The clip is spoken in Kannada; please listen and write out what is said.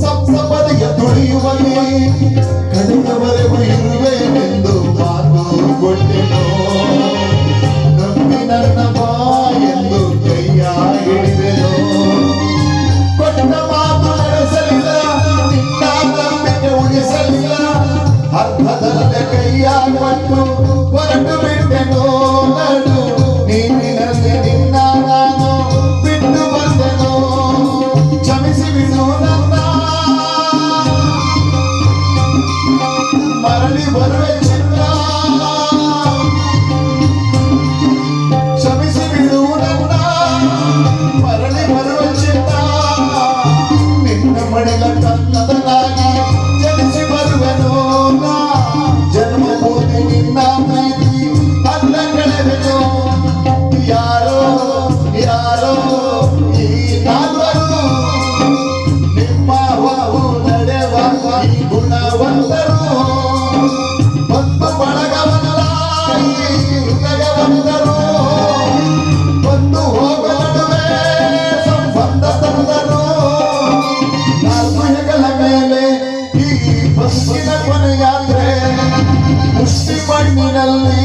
ಸಪ್ತಪದಿಯ ತುಳಿಯುವಲ್ಲಿ ಕಡೆಯವರೆಗೂ ಇರುವೆನೆಂದು ಮಾತು ಕೊಟ್ಟೆನು. ನಂಬಿ ನನ್ನ ಬಾ ಎಂದು ಕೈಯ ಹಿಡಿದೆನು. ಕೊಟ್ಟ ಮಾತು ನಡೆಸಲಿಲ್ಲ, ನಿನ್ನ ನಂಬಿಕೆ ಉಳಿಸಲಿಲ್ಲ. ಅರ್ಧದಲ್ಲೇ ಕೈಯ ಕೊಟ್ಟು ಹೊರಟು ಬಿಟ್ಟೆನು. ನಡು ನೀರಿನಲ್ಲಿ ನಿನ್ನ ನಾನು ಬಿಟ್ಟು ಬಂದೆನು. ಕ್ಷಮಿಸಿ ಬಿಡು ನನ್ನ, ಮರಳಿ ಬರುವೆ ಚಿನ್ನ. ಕ್ಷಮಿಸಿ ಬಿಡು ನನ್ನ, ಮರಳಿ ಬರುವೆ ಚಿನ್ನ. ನಿನ್ನ ಮಡಿಲ ಕನ್ನದನಾಗಿ ಜನಿಸಿ ಬರುವೆನು. ಜನ್ಮ ಪೂರ್ತಿ ನಿನ್ನ ಪ್ರೀತಿ ಅಲ್ಲ ಕಳೆವೆನು. ಯಾರೋ ಯಾರೋ ಈ ನಾಲ್ವರು ನಿಮ್ಮ ವಾವು ನಡೆವ ಈ ಗುಣವಂತರು. ಒಂದು ಬಳಗವಲ್ಲ ಈ ಹೃದಯವಂತರು. ಒಂದು ಹೋಗುವ ನಡುವೆ ಸಂಬಂಧ ತಂದರು. ನಾಲ್ಕು ಹೆಗಲ ಮೇಲೆ ಈ ಬಸ್ಸಿನ ಕೊನೆಯಾತ್ರೆ ಮುಷ್ಟಿ ಮಣ್ಣಿನಲ್ಲಿ